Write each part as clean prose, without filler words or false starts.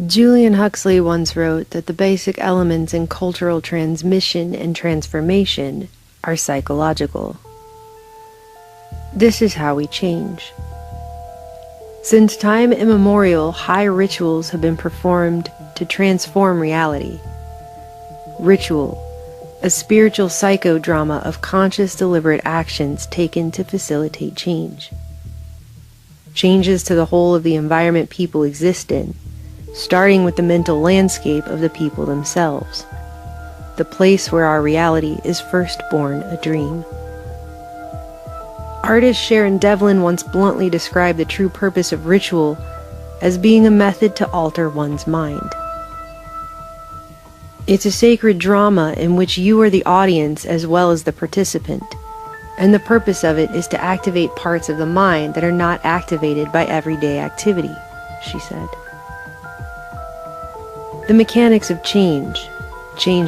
Julian Huxley once wrote that the basic elements in cultural transmission and transformation are psychological. This is how we change. Since time immemorial, high rituals have been performed to transform reality. Ritual, a spiritual psychodrama of conscious, deliberate actions taken to facilitate change. Changes to the whole of the environment people exist in, starting with the mental landscape of the people themselves, the place where our reality is first born a dream. Artist Sharon Devlin once bluntly described the true purpose of ritual as being a method to alter one's mind. It's a sacred drama in which you are the audience as well as the participant, and the purpose of it is to activate parts of the mind that are not activated by everyday activity, she said. The mechanics of change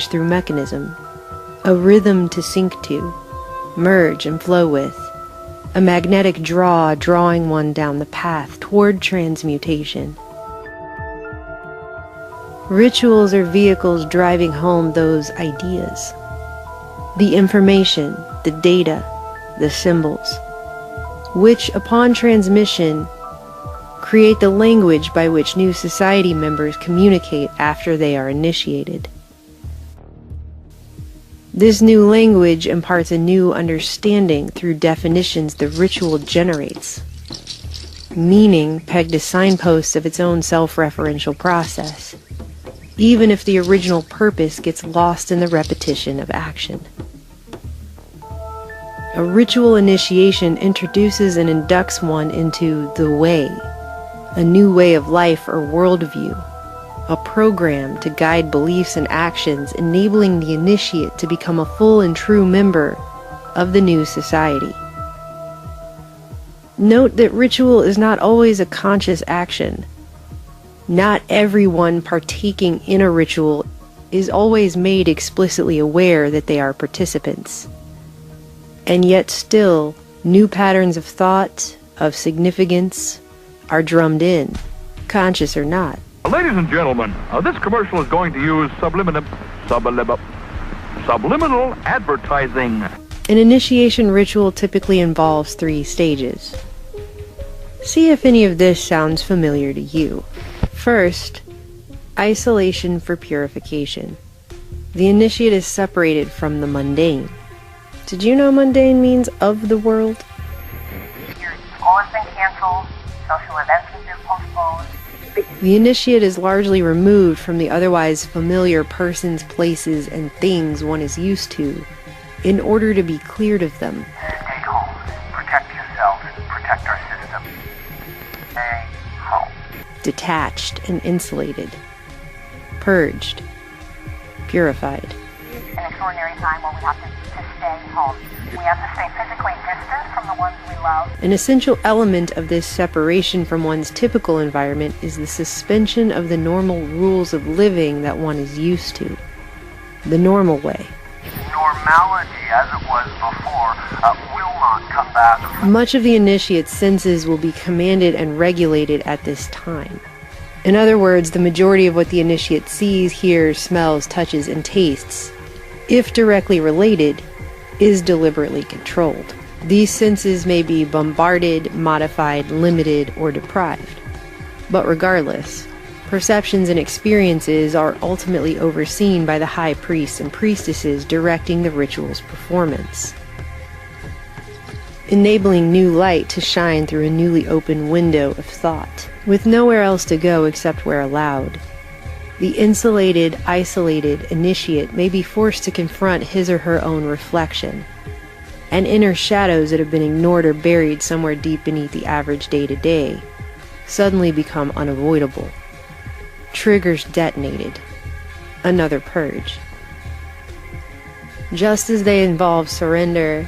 through mechanism, a rhythm to sync to, merge and flow with, a magnetic draw drawing one down the path toward transmutation. Rituals are vehicles driving home those ideas. The information, the data, the symbols, which upon transmission create the language by which new society members communicate after they are initiated. This new language imparts a new understanding through definitions the ritual generates, meaning pegged to signposts of its own self-referential process, even if the original purpose gets lost in the repetition of action. A ritual initiation introduces and inducts one into the way, a new way of life or worldview, a program to guide beliefs and actions, enabling the initiate to become a full and true member of the new society. Note that ritual is not always a conscious action. Not everyone partaking in a ritual is always made explicitly aware that they are participants. And yet still, new patterns of thought, of significance, are drummed in, conscious or not. Ladies and gentlemen, this commercial is going to use subliminal advertising. An initiation ritual typically involves 3 stages. See if any of this sounds familiar to you. First, isolation for purification. The initiate is separated from the mundane. Did you know mundane means of the world? Your school has been canceled, social events have been postponed. The initiate is largely removed from the otherwise familiar persons, places, and things one is used to, in order to be cleared of them. Stay home. Protect yourself. Protect our system. Stay home. Detached and insulated. Purged. Purified. An extraordinary time when we have to stay home. We have to stay physically distant from the ones we love. An essential element of this separation from one's typical environment is the suspension of the normal rules of living that one is used to. The normal way. Normality, as it was before, will not come back. Much of the initiate's senses will be commanded and regulated at this time. In other words, the majority of what the initiate sees, hears, smells, touches, and tastes, if directly related, is deliberately controlled. These senses may be bombarded, modified, limited, or deprived. But regardless, perceptions and experiences are ultimately overseen by the high priests and priestesses directing the ritual's performance, enabling new light to shine through a newly opened window of thought. With nowhere else to go except where allowed, the insulated, isolated initiate may be forced to confront his or her own reflection, and inner shadows that have been ignored or buried somewhere deep beneath the average day-to-day suddenly become unavoidable. Triggers detonated. Another purge. Just as they involve surrender,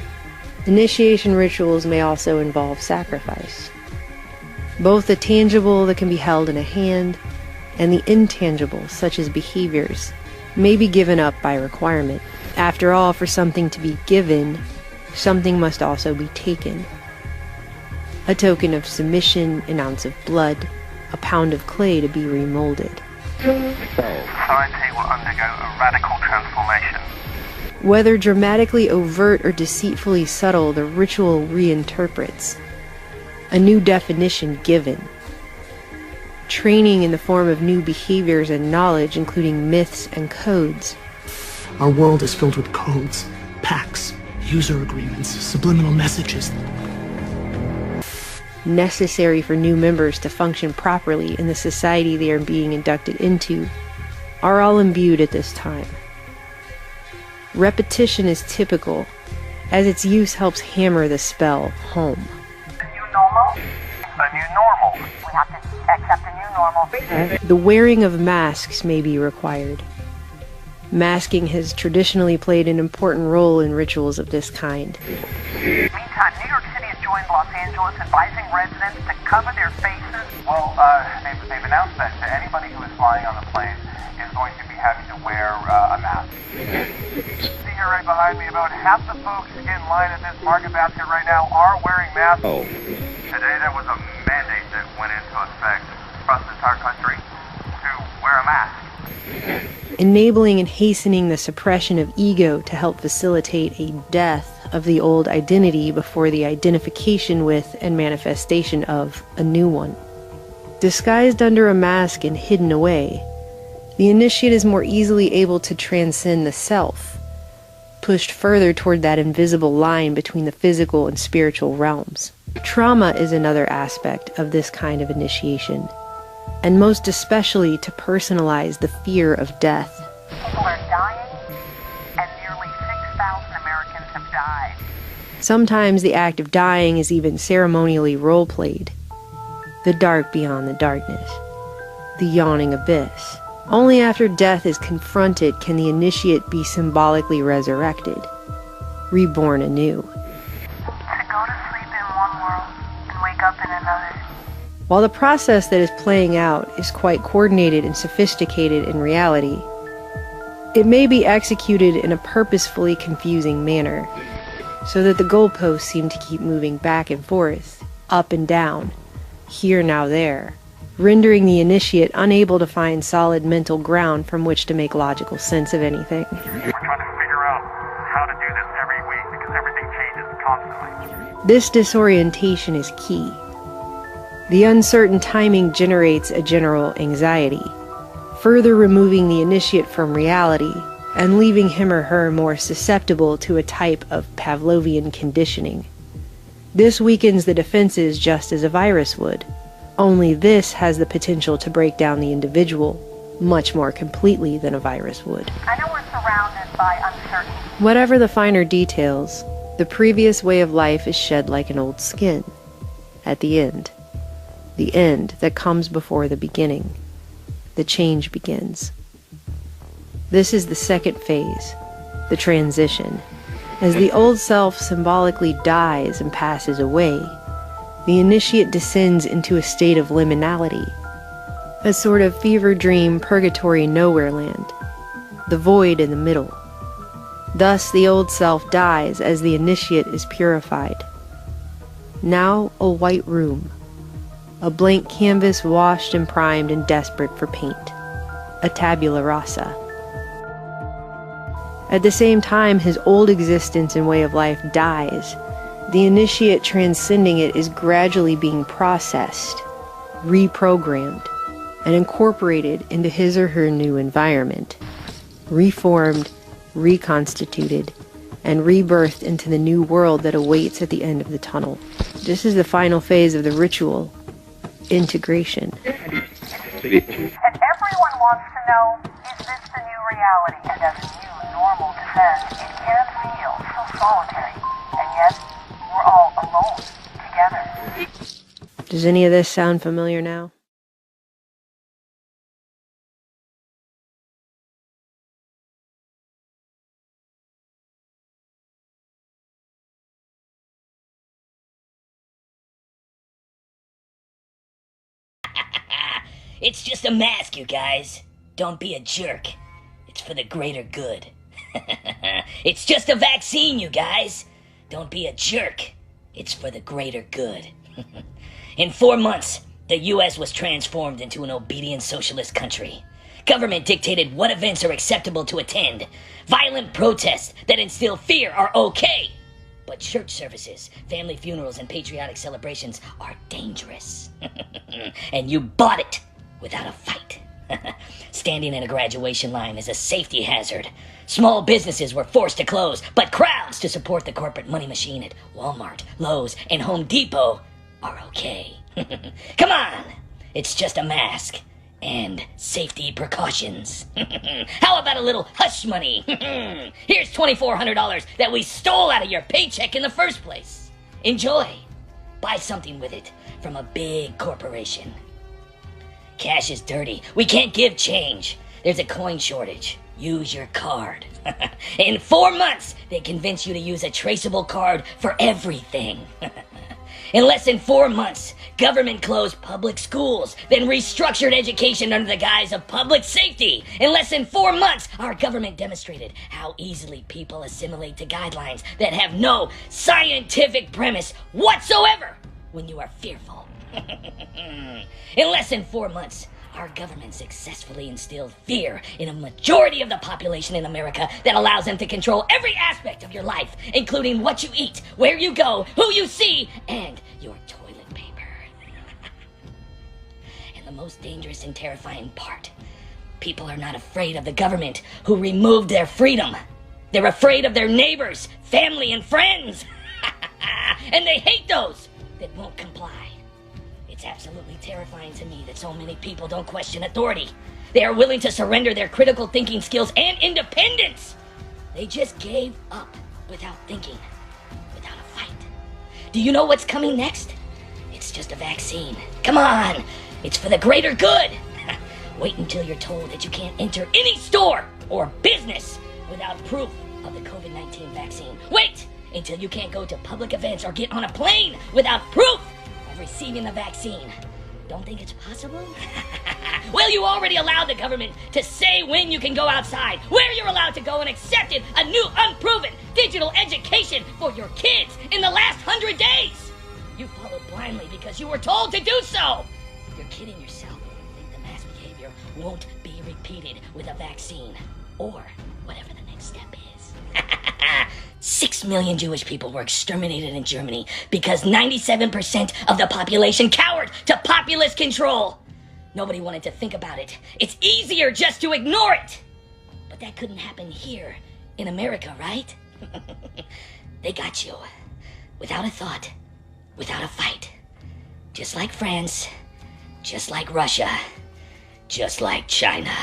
initiation rituals may also involve sacrifice. Both the tangible that can be held in a hand and the intangible, such as behaviors, may be given up by requirement. After all, for something to be given, something must also be taken. A token of submission, an ounce of blood, a pound of clay to be remolded. Society will undergo a radical transformation. Whether dramatically overt or deceitfully subtle, the ritual reinterprets. A new definition given. Training in the form of new behaviors and knowledge, including myths and codes. Our world is filled with codes, pacts, user agreements, subliminal messages. Necessary for new members to function properly in the society they are being inducted into, are all imbued at this time. Repetition is typical, as its use helps hammer the spell home. A new normal? A new normal. We have to accept a new normal. The wearing of masks may be required. Masking has traditionally played an important role in rituals of this kind. Meantime, New York City has joined Los Angeles, advising residents to cover their faces. Well, they've announced that anybody who is flying on the plane is going to be having to wear a mask. See here right behind me, about half the folks in line at this market basket right now are wearing masks. Today there was a mandate that went into effect across the entire country to wear a mask. Enabling and hastening the suppression of ego to help facilitate a death of the old identity before the identification with and manifestation of a new one. Disguised under a mask and hidden away, the initiate is more easily able to transcend the self, pushed further toward that invisible line between the physical and spiritual realms. Trauma is another aspect of this kind of initiation, and most especially to personalize the fear of death. People are dying, and nearly 6,000 Americans have died. Sometimes the act of dying is even ceremonially role-played. The dark beyond the darkness. The yawning abyss. Only after death is confronted can the initiate be symbolically resurrected, reborn anew. To go to sleep in one world and wake up in another. While the process that is playing out is quite coordinated and sophisticated in reality, it may be executed in a purposefully confusing manner, so that the goalposts seem to keep moving back and forth, up and down, here now there, rendering the initiate unable to find solid mental ground from which to make logical sense of anything. We're trying to figure out how to do this every week because everything changes constantly. This disorientation is key. The uncertain timing generates a general anxiety, further removing the initiate from reality and leaving him or her more susceptible to a type of Pavlovian conditioning. This weakens the defenses just as a virus would, only this has the potential to break down the individual much more completely than a virus would. I know we're surrounded by uncertainty. Whatever the finer details, the previous way of life is shed like an old skin. At the end that comes before the beginning, the change begins. This is the second phase, the transition. As the old self symbolically dies and passes away, the initiate descends into a state of liminality, a sort of fever dream purgatory nowhere land, the void in the middle. Thus the old self dies as the initiate is purified. Now a white room, a blank canvas washed and primed and desperate for paint, a tabula rasa. At the same time his old existence and way of life dies, the initiate transcending it is gradually being processed, reprogrammed, and incorporated into his or her new environment, reformed, reconstituted, and rebirthed into the new world that awaits at the end of the tunnel. This is the final phase of the ritual, integration. And everyone wants to know, is this the new reality? And as a new normal descends, it can feel so solitary. And yet, we're all alone, together. Does any of this sound familiar now? It's just a mask, you guys. Don't be a jerk. It's for the greater good. It's just a vaccine, you guys. Don't be a jerk. It's for the greater good. In 4 months, the U.S. was transformed into an obedient socialist country. Government dictated what events are acceptable to attend. Violent protests that instill fear are okay. But church services, family funerals, and patriotic celebrations are dangerous. And you bought it without a fight. Standing in a graduation line is a safety hazard. Small businesses were forced to close, but crowds to support the corporate money machine at Walmart, Lowe's, and Home Depot are okay. Come on! It's just a mask. And safety precautions. How about a little hush money? Here's $2,400 that we stole out of your paycheck in the first place. Enjoy. Buy something with it from a big corporation. Cash is dirty. We can't give change. There's a coin shortage. Use your card. In 4 months, they convince you to use a traceable card for everything. In less than 4 months, government closed public schools, then restructured education under the guise of public safety. In less than 4 months, our government demonstrated how easily people assimilate to guidelines that have no scientific premise whatsoever when you are fearful. In less than 4 months, our government successfully instilled fear in a majority of the population in America that allows them to control every aspect of your life, including what you eat, where you go, who you see, and your toilet paper. And the most dangerous and terrifying part, people are not afraid of the government who removed their freedom. They're afraid of their neighbors, family, and friends. And they hate those that won't comply. It's absolutely terrifying to me that so many people don't question authority. They are willing to surrender their critical thinking skills and independence. They just gave up without thinking, without a fight. Do you know what's coming next? It's just a vaccine. Come on, it's for the greater good. Wait until you're told that you can't enter any store or business without proof of the COVID-19 vaccine. Wait until you can't go to public events or get on a plane without proof of receiving the vaccine. Don't think it's possible? Well, you already allowed the government to say when you can go outside, where you're allowed to go, and accepted a new unproven digital education for your kids in the last 100 days. You followed blindly because you were told to do so. You're kidding yourself if you think the mass behavior won't be repeated with a vaccine or whatever the next step is. 6 million Jewish people were exterminated in Germany because 97% of the population cowered to populist control. Nobody wanted to think about it. It's easier just to ignore it. But that couldn't happen here in America, right? They got you. Without a thought, without a fight. Just like France, just like Russia, just like China.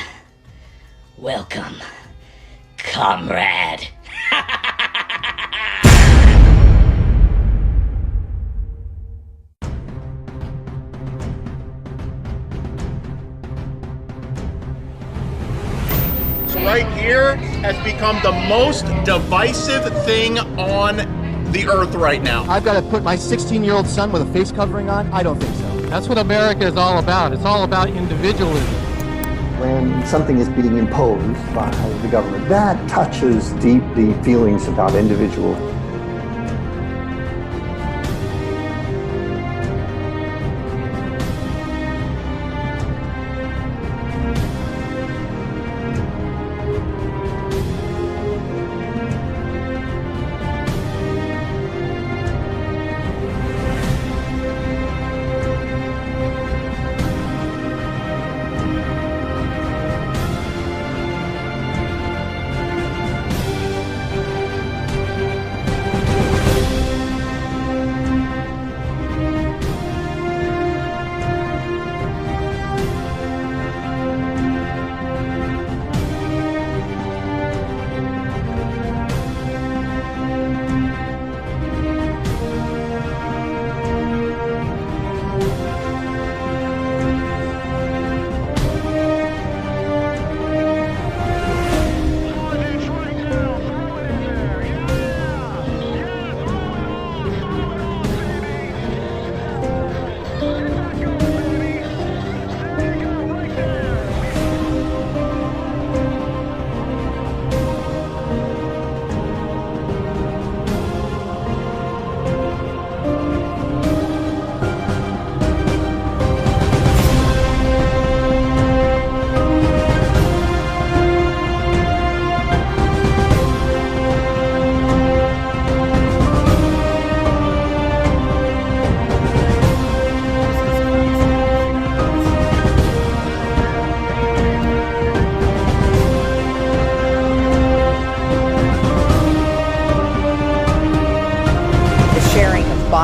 Welcome, comrade. Right here has become the most divisive thing on the earth right now. I've got to put my 16-year-old son with a face covering on? I don't think so. That's what America is all about. It's all about individualism. When something is being imposed by the government, that touches deeply feelings about individuals.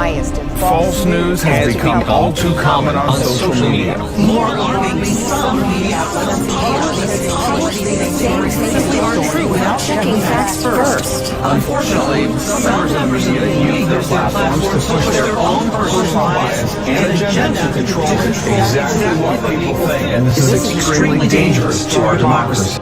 biased and False news has become all too common on social media. More alarmingly, some media outlets are true without checking facts first. Unfortunately, some members of the media use their platforms to push their own personal bias and agenda to control exactly what people think, and this is extremely dangerous to our democracy.